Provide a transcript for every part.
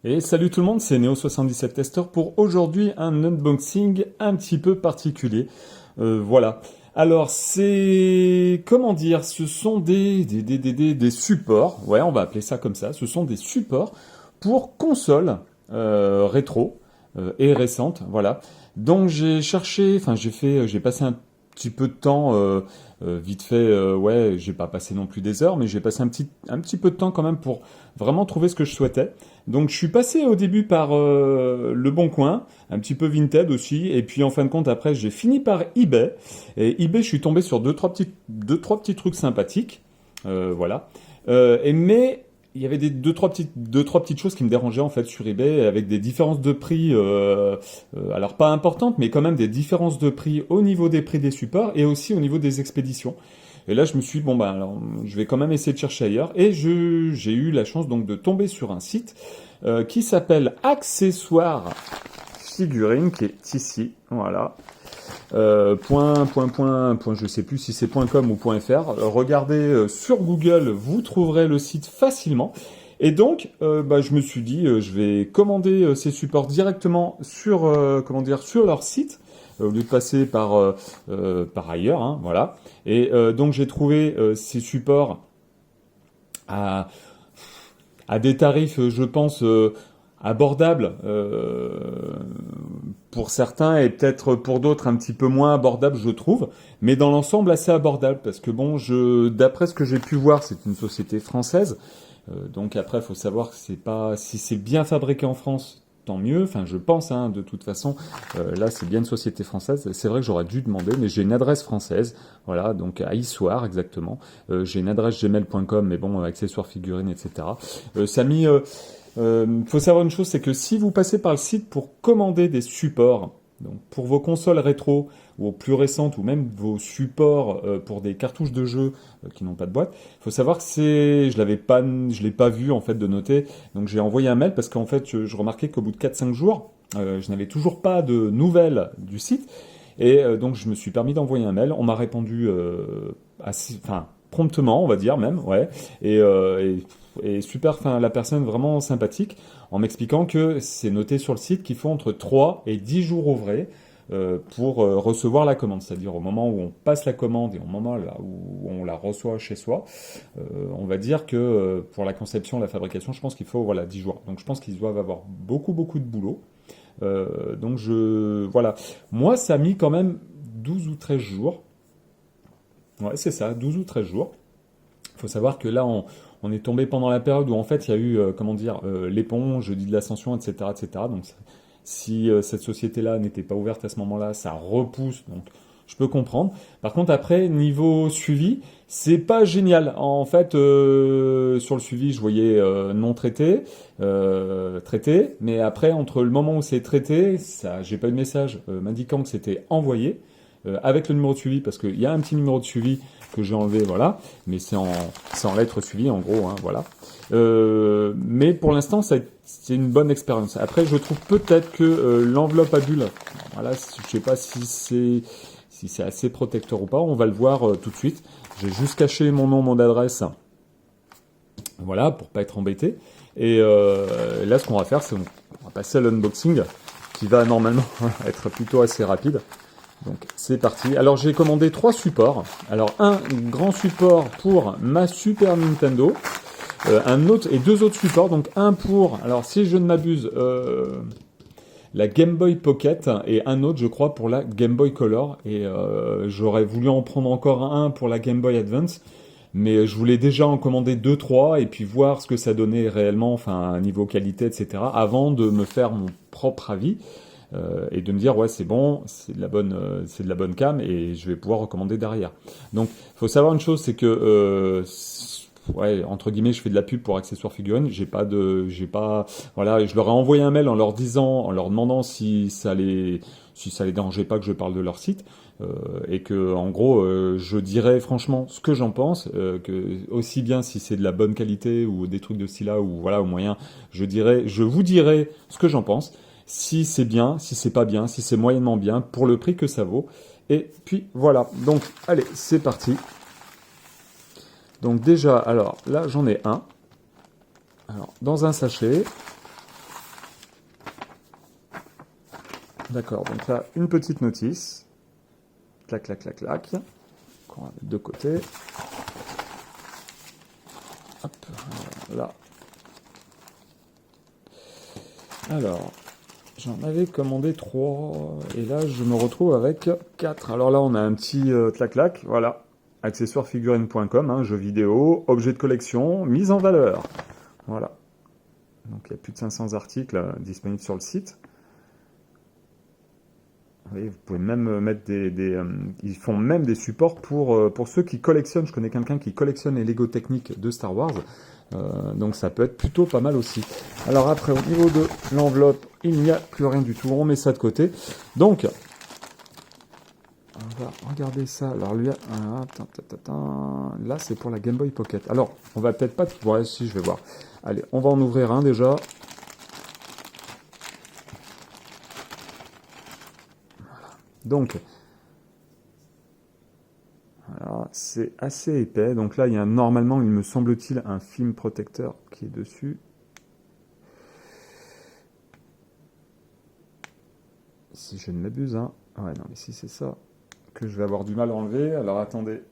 Et salut tout le monde, c'est Neo77Tester pour aujourd'hui un unboxing un petit peu particulier. Voilà. Alors c'est... Comment dire? Ce sont des supports, ouais on va appeler ça comme ça, ce sont des supports pour consoles rétro et récentes, voilà. Donc j'ai cherché, enfin j'ai passé un petit peu de temps, vite fait, ouais, j'ai pas passé non plus des heures, mais j'ai passé un petit peu de temps quand même pour vraiment trouver ce que je souhaitais. Donc je suis passé au début par Le Bon Coin, un petit peu Vinted aussi, et puis en fin de compte après j'ai fini par eBay. Et eBay je suis tombé sur deux trois petits trucs sympathiques, voilà. Mais il y avait deux trois petites choses qui me dérangeaient en fait sur eBay avec des différences de prix, alors pas importantes, mais quand même des différences de prix au niveau des prix des supports et aussi au niveau des expéditions. Et là, je me suis dit, bon, ben, alors, je vais quand même essayer de chercher ailleurs. Et j'ai eu la chance donc de tomber sur un site qui s'appelle Accessoires Figurines, qui est ici. Voilà. Je sais plus si c'est .com ou .fr. Regardez sur Google, vous trouverez le site facilement. Et donc, bah, je me suis dit, je vais commander ces supports directement sur, comment dire, sur leur site au lieu de passer par ailleurs, hein, voilà. Et donc j'ai trouvé ces supports à, à des tarifs, je pense, abordables pour certains et peut-être pour d'autres un petit peu moins abordables, je trouve, mais dans l'ensemble assez abordable parce que bon, d'après ce que j'ai pu voir, c'est une société française, donc après, il faut savoir que c'est pas si c'est bien fabriqué en France. Tant mieux, enfin je pense, hein, de toute façon, là c'est bien une société française, c'est vrai que j'aurais dû demander, mais j'ai une adresse française, voilà, donc à Issoire exactement, j'ai une adresse gmail.com, mais bon, accessoires figurines, etc. Ça a mis, faut savoir une chose, c'est que si vous passez par le site pour commander des supports, donc pour vos consoles rétro ou plus récentes ou même vos supports pour des cartouches de jeux qui n'ont pas de boîte, il faut savoir que je l'ai pas vu en fait de noter, donc j'ai envoyé un mail parce qu'en fait je remarquais qu'au bout de 4-5 jours, je n'avais toujours pas de nouvelles du site et donc je me suis permis d'envoyer un mail. On m'a répondu enfin promptement, on va dire même, ouais, et, super, enfin la personne vraiment sympathique, en m'expliquant que c'est noté sur le site qu'il faut entre 3 et 10 jours ouvrés pour recevoir la commande, c'est-à-dire au moment où on passe la commande et au moment là où on la reçoit chez soi, on va dire que pour la conception, la fabrication, je pense qu'il faut voilà 10 jours. Donc je pense qu'ils doivent avoir beaucoup de boulot. Donc voilà, moi ça a mis quand même 12 ou 13 jours. Ouais, c'est ça, 12 ou 13 jours. Il faut savoir que là, on est tombé pendant la période où en fait il y a eu, comment dire, l'éponge, jeudi de l'ascension, etc., etc. Donc si cette société-là n'était pas ouverte à ce moment-là, ça repousse. Donc je peux comprendre. Par contre, après, niveau suivi, c'est pas génial. En fait, sur le suivi, je voyais non traité, traité, mais après, entre le moment où c'est traité, ça, j'ai pas eu de message m'indiquant que c'était envoyé avec le numéro de suivi, parce qu'il y a un petit numéro de suivi que j'ai enlevé, voilà, mais c'est en lettres suivies, en gros, hein, voilà. Mais pour l'instant, c'est une bonne expérience. Après, je trouve peut-être que l'enveloppe à bulles, voilà, je sais pas si c'est assez protecteur ou pas, on va le voir tout de suite. J'ai juste caché mon nom, mon adresse, voilà, pour pas être embêté. Et là, ce qu'on va faire, c'est on va passer à l'unboxing, qui va normalement être plutôt assez rapide. Donc c'est parti. Alors j'ai commandé 3 supports. Alors un grand support pour ma Super Nintendo, un autre et 2 autres supports. Donc un pour, alors si je ne m'abuse, la Game Boy Pocket et un autre je crois pour la Game Boy Color. Et j'aurais voulu en prendre encore un pour la Game Boy Advance. Mais je voulais déjà en commander 2-3 et puis voir ce que ça donnait réellement, enfin niveau qualité, etc. avant de me faire mon propre avis. Et de me dire ouais c'est bon, c'est de la bonne cam et je vais pouvoir recommander derrière. Donc faut savoir une chose, c'est que ouais entre guillemets je fais de la pub pour accessoires figurines, j'ai pas voilà, je leur ai envoyé un mail en leur disant, en leur demandant si ça les dérangeait pas que je parle de leur site. Et que en gros je dirais franchement ce que j'en pense, que aussi bien si c'est de la bonne qualité ou des trucs de style là ou voilà au moyen, je vous dirai ce que j'en pense, si c'est bien, si c'est pas bien, si c'est moyennement bien, pour le prix que ça vaut. Et puis voilà, donc allez, c'est parti. Donc déjà, alors là j'en ai un. Alors dans un sachet, D'accord, donc là, une petite notice. Clac, clac, clac, clac. Qu'on va mettre de côté. Hop, là. Alors, j'en avais commandé 3, et là, je me retrouve avec 4. Alors là, on a un petit clac-clac, voilà. Accessoiresfigurines.com, hein, jeux vidéo, objets de collection, mise en valeur. Voilà. Donc, il y a plus de 500 articles disponibles sur le site. Oui, vous pouvez même mettre ils font même des supports pour ceux qui collectionnent. Je connais quelqu'un qui collectionne les Lego techniques de Star Wars. Donc ça peut être plutôt pas mal aussi. Alors après, au niveau de l'enveloppe, il n'y a plus rien du tout. On met ça de côté. Donc, on va regarder ça. Alors lui, là, c'est pour la Game Boy Pocket. Alors, on va peut-être pas... Ouais, si, je vais voir. Allez, on va en ouvrir un déjà. Donc, voilà, c'est assez épais. Donc là, il y a normalement, il me semble-t-il, un film protecteur qui est dessus. Si je ne m'abuse, hein. Ouais, non, mais si c'est ça que je vais avoir du mal à enlever, alors attendez.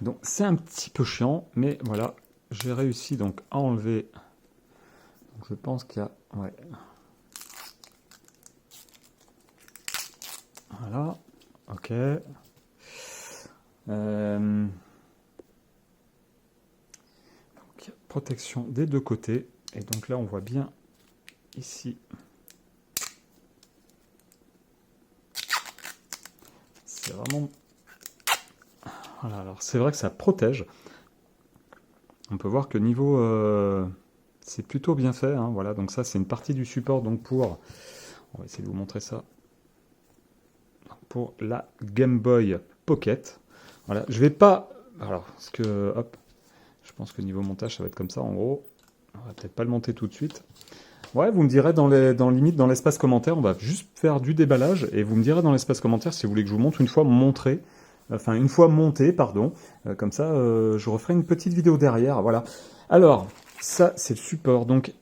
Donc c'est un petit peu chiant, mais voilà, j'ai réussi donc à enlever. Donc, je pense qu'il y a... Ouais. Voilà, ok. Donc, protection des deux côtés. Et donc là, on voit bien ici. C'est vraiment... Voilà, alors c'est vrai que ça protège. On peut voir que niveau... c'est plutôt bien fait. Hein, voilà, donc ça, c'est une partie du support. Donc pour... On va essayer de vous montrer ça. Pour la Game Boy Pocket. Voilà, je vais pas... Alors, parce que... Hop. Je pense que niveau montage, ça va être comme ça, en gros. On va peut-être pas le monter tout de suite. Ouais, vous me direz limite dans l'espace commentaire, on va juste faire du déballage, et vous me direz dans l'espace commentaire si vous voulez que je vous montre une fois monté, pardon. Comme ça, je referai une petite vidéo derrière, voilà. Alors, ça, c'est le support. Donc,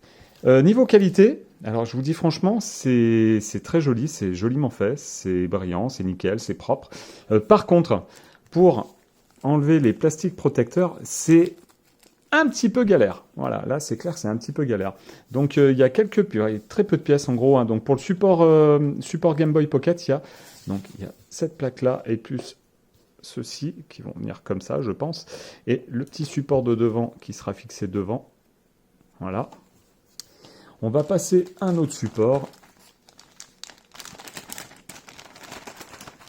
niveau qualité, alors je vous dis franchement, c'est très joli, c'est joliment fait, c'est brillant, c'est nickel, c'est propre. Par contre, pour enlever les plastiques protecteurs, c'est un petit peu galère. Voilà, là c'est clair, c'est un petit peu galère. Donc il y a très peu de pièces en gros. Hein. Donc pour le support Game Boy Pocket, il y a cette plaque là et plus ceux-ci qui vont venir comme ça, je pense. Et le petit support de devant qui sera fixé devant. Voilà. On va passer à un autre support.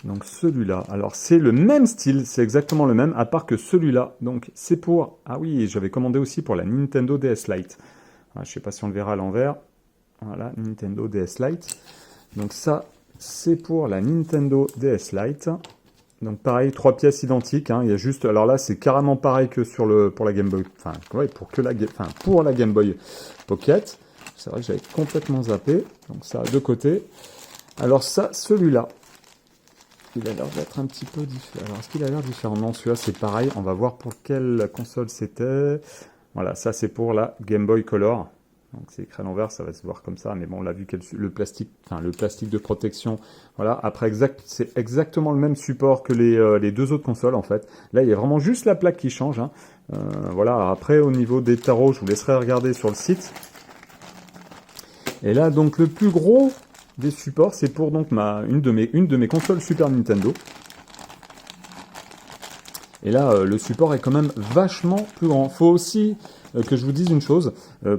Donc celui-là, alors c'est le même style, c'est exactement le même, à part que celui-là, donc c'est pour... Ah oui, j'avais commandé aussi pour la Nintendo DS Lite. Ah, je ne sais pas si on le verra à l'envers. Voilà, Nintendo DS Lite. Donc ça, c'est pour la Nintendo DS Lite. Donc pareil, 3 pièces identiques. Hein. Il y a juste... Alors là, c'est carrément pareil que pour la Game Boy... Enfin, ouais, pour la Game Boy Pocket. C'est vrai que j'avais complètement zappé. Donc ça, de côté. Alors ça, celui-là. Il a l'air d'être un petit peu différent. Alors, est-ce qu'il a l'air différent? Non, celui-là, c'est pareil. On va voir pour quelle console c'était. Voilà, ça, c'est pour la Game Boy Color. Donc, c'est écrit à l'envers, ça va se voir comme ça. Mais bon, on l'a vu, le plastique de protection. Voilà, après, c'est exactement le même support que les deux autres consoles, en fait. Là, il y a vraiment juste la plaque qui change. Hein. Voilà, après, au niveau des tarots, je vous laisserai regarder sur le site. Et là, donc, le plus gros... des supports, c'est pour donc une de mes consoles Super Nintendo. Et là, le support est quand même vachement plus grand. Faut aussi que je vous dise une chose,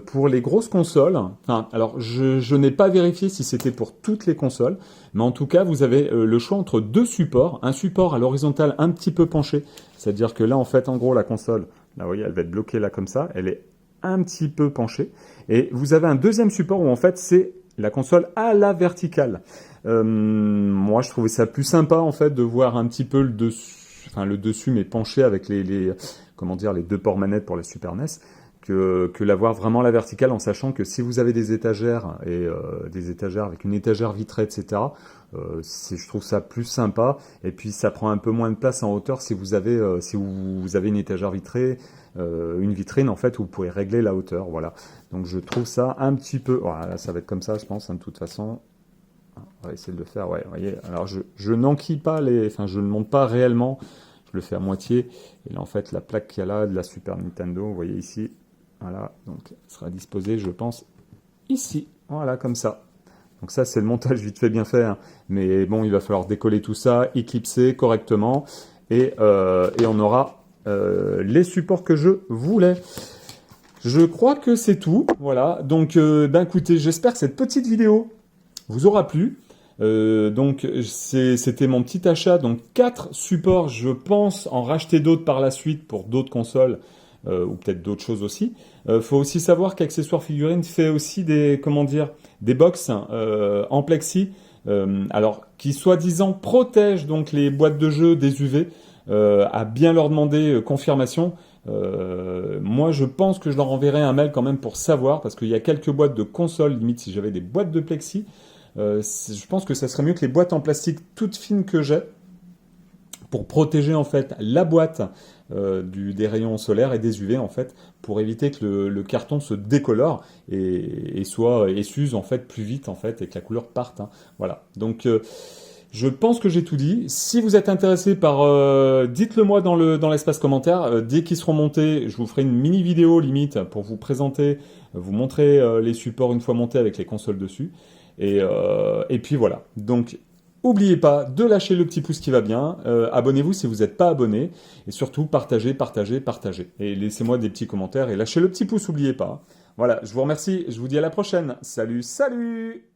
pour les grosses consoles, alors je n'ai pas vérifié si c'était pour toutes les consoles, mais en tout cas, vous avez le choix entre deux supports. Un support à l'horizontale un petit peu penché, c'est-à-dire que là, en fait, en gros, la console, là, vous voyez, elle va être bloquée là comme ça, elle est un petit peu penchée. Et vous avez un deuxième support où, en fait, c'est la console à la verticale. Moi, je trouvais ça plus sympa en fait de voir un petit peu le dessus mais penché avec les deux ports manettes pour la Super NES, que l'avoir vraiment la verticale, en sachant que si vous avez des étagères et des étagères avec une étagère vitrée, etc., je trouve ça plus sympa. Et puis ça prend un peu moins de place en hauteur si vous avez une étagère vitrée, une vitrine en fait où vous pouvez régler la hauteur. Voilà. Donc je trouve ça un petit peu. Voilà, ça va être comme ça, je pense, hein, de toute façon. On va essayer de le faire. Ouais, vous voyez. Alors je n'enquille pas enfin je ne monte pas réellement. Je le fais à moitié. Et là en fait la plaque qu'il y a là de la Super Nintendo, vous voyez ici. Voilà, donc elle sera disposée, je pense, ici. Voilà, comme ça. Donc ça, c'est le montage vite fait, bien fait. Hein. Mais bon, il va falloir décoller tout ça, éclipser correctement. Et on aura les supports que je voulais. Je crois que c'est tout. Voilà. Donc, écoutez, j'espère que cette petite vidéo vous aura plu. Donc, c'était mon petit achat. Donc, 4 supports. Je pense en racheter d'autres par la suite pour d'autres consoles. Ou peut-être d'autres choses aussi. Faut aussi savoir qu'Accessoires Figurines fait aussi des box en plexi, alors qui soi-disant protègent donc les boîtes de jeux des UV. À bien leur demander confirmation. Moi, je pense que je leur enverrai un mail quand même pour savoir, parce qu'il y a quelques boîtes de consoles, limite si j'avais des boîtes de plexi, je pense que ça serait mieux que les boîtes en plastique toutes fines que j'ai, pour protéger en fait la boîte des rayons solaires et des UV en fait, pour éviter que le carton se décolore et s'use en fait plus vite en fait et que la couleur parte. Hein. Voilà. Donc je pense que j'ai tout dit. Si vous êtes intéressé par, dites-le moi dans l'espace commentaire. Dès qu'ils seront montés, je vous ferai une mini vidéo limite pour vous présenter, vous montrer les supports une fois montés avec les consoles dessus. Et puis voilà. Donc n'oubliez pas de lâcher le petit pouce qui va bien, abonnez-vous si vous n'êtes pas abonné, et surtout partagez, partagez, partagez. Et laissez-moi des petits commentaires et lâchez le petit pouce, n'oubliez pas. Voilà, je vous remercie, je vous dis à la prochaine. Salut, salut!